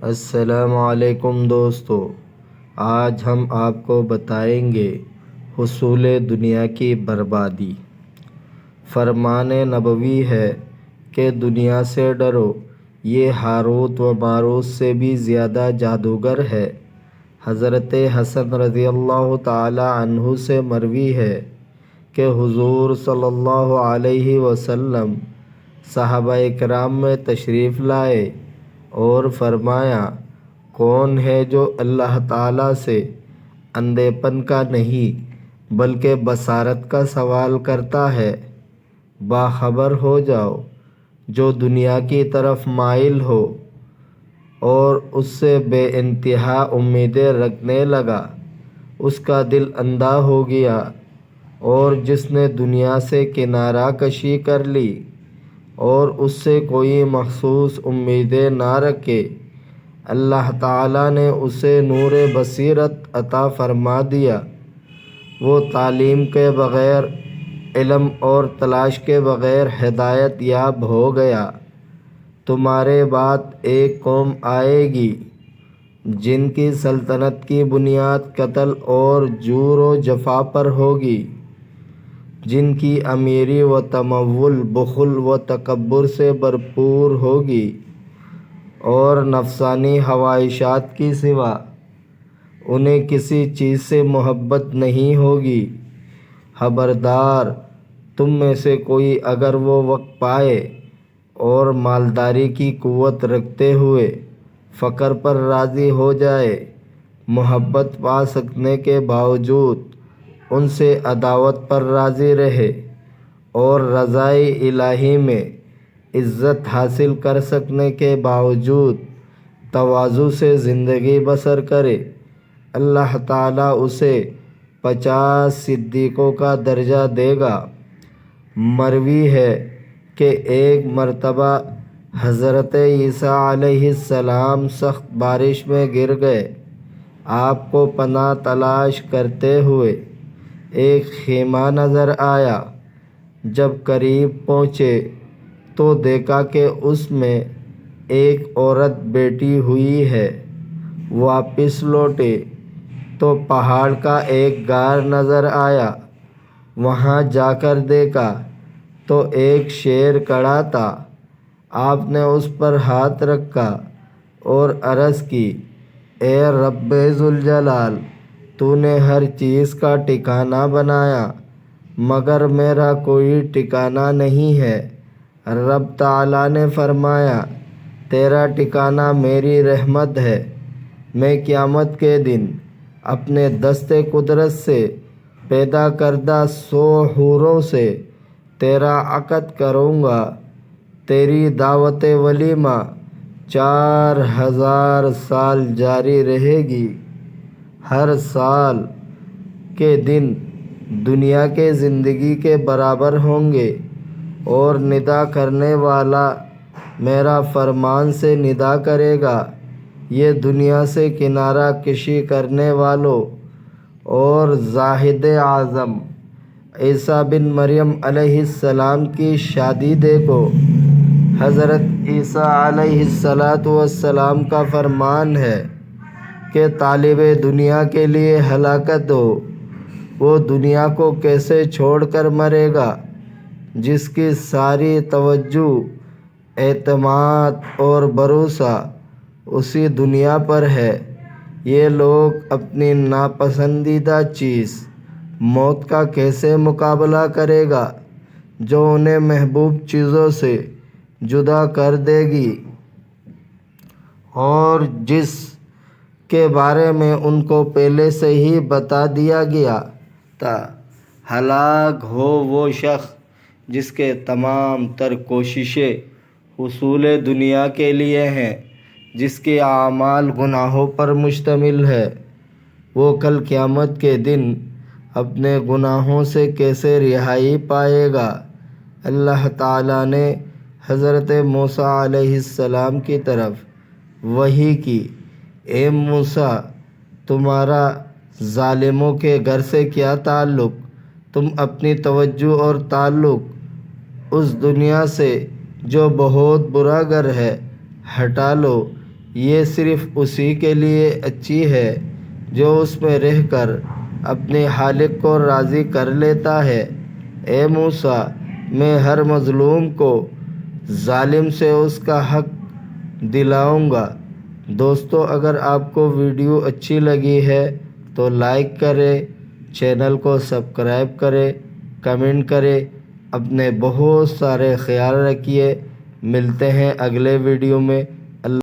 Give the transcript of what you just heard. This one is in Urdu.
السلام علیکم دوستو، آج ہم آپ کو بتائیں گے حصول دنیا کی بربادی۔ فرمان نبوی ہے کہ دنیا سے ڈرو، یہ ہاروت و ماروت سے بھی زیادہ جادوگر ہے۔ حضرت حسن رضی اللہ تعالی عنہ سے مروی ہے کہ حضور صلی اللہ علیہ وسلم صحابہ کرام میں تشریف لائے اور فرمایا، کون ہے جو اللہ تعالیٰ سے اندھے پن کا نہیں بلکہ بصارت کا سوال کرتا ہے؟ باخبر ہو جاؤ۔ جو دنیا کی طرف مائل ہو اور اس سے بے انتہا امیدیں رکھنے لگا، اس کا دل اندھا ہو گیا، اور جس نے دنیا سے کنارہ کشی کر لی اور اس سے کوئی مخصوص امیدیں نہ رکھے، اللہ تعالیٰ نے اسے نور بصیرت عطا فرما دیا۔ وہ تعلیم کے بغیر، علم اور تلاش کے بغیر ہدایت یاب ہو گیا۔ تمہارے بعد ایک قوم آئے گی جن کی سلطنت کی بنیاد قتل اور جور و جفا پر ہوگی، جن کی امیری و تمول بخل و تکبر سے بھرپور ہوگی اور نفسانی خواہشات کی سوا انہیں کسی چیز سے محبت نہیں ہوگی۔ خبردار، تم میں سے کوئی اگر وہ وقت پائے اور مالداری کی قوت رکھتے ہوئے فقر پر راضی ہو جائے، محبت پا سکنے کے باوجود ان سے عداوت پر راضی رہے، اور رضائے الہی میں عزت حاصل کر سکنے کے باوجود تواضع سے زندگی بسر کرے، اللہ تعالیٰ اسے 50 صدیقوں کا درجہ دے گا۔ مروی ہے کہ ایک مرتبہ حضرت عیسیٰ علیہ السلام سخت بارش میں گر گئے۔ آپ کو پناہ تلاش کرتے ہوئے ایک خیمہ نظر آیا۔ جب قریب پہنچے تو دیکھا کہ اس میں ایک عورت بیٹھی ہوئی ہے۔ واپس لوٹے تو پہاڑ کا ایک غار نظر آیا۔ وہاں جا کر دیکھا تو ایک شیر کھڑا تھا۔ آپ نے اس پر ہاتھ رکھا اور عرض کی، اے رب ذوالجلال، تو نے ہر چیز کا ٹھکانہ بنایا مگر میرا کوئی ٹھکانہ نہیں ہے۔ رب تعالیٰ نے فرمایا، تیرا ٹھکانہ میری رحمت ہے۔ میں قیامت کے دن اپنے دست قدرت سے پیدا کردہ 100 حوروں سے تیرا عقد کروں گا۔ تیری دعوت ولیمہ 4000 سال جاری رہے گی۔ ہر سال کے دن دنیا کے زندگی کے برابر ہوں گے، اور ندا کرنے والا میرا فرمان سے ندا کرے گا۔ یہ دنیا سے کنارہ کشی کرنے والوں اور زاہد اعظم عیسیٰ بن مریم علیہ السلام کی شادی دیکھو۔ حضرت عیسیٰ علیہ السلام کا فرمان ہے کہ طالب دنیا کے لیے ہلاکت ہو۔ وہ دنیا کو کیسے چھوڑ کر مرے گا جس کی ساری توجہ، اعتماد اور بھروسہ اسی دنیا پر ہے۔ یہ لوگ اپنی ناپسندیدہ چیز موت کا کیسے مقابلہ کرے گا جو انہیں محبوب چیزوں سے جدا کر دے گی، اور جس کے بارے میں ان کو پہلے سے ہی بتا دیا گیا تھا۔ ہلاک ہو وہ شخص جس کے تمام تر کوششیں حصول دنیا کے لیے ہیں، جس کے اعمال گناہوں پر مشتمل ہے۔ وہ کل قیامت کے دن اپنے گناہوں سے کیسے رہائی پائے گا؟ اللہ تعالیٰ نے حضرت موسیٰ علیہ السلام کی طرف وحی کی، اے موسیٰ، تمہارا ظالموں کے گھر سے کیا تعلق؟ تم اپنی توجہ اور تعلق اس دنیا سے جو بہت برا گھر ہے ہٹا لو۔ یہ صرف اسی کے لیے اچھی ہے جو اس میں رہ کر اپنے خالق کو راضی کر لیتا ہے۔ اے موسیٰ، میں ہر مظلوم کو ظالم سے اس کا حق دلاؤں گا۔ دوستو، اگر آپ کو ویڈیو اچھی لگی ہے تو لائک کریں، چینل کو سبسکرائب کریں، کمنٹ کریں، اپنے بہت سارے خیال رکھیے۔ ملتے ہیں اگلے ویڈیو میں۔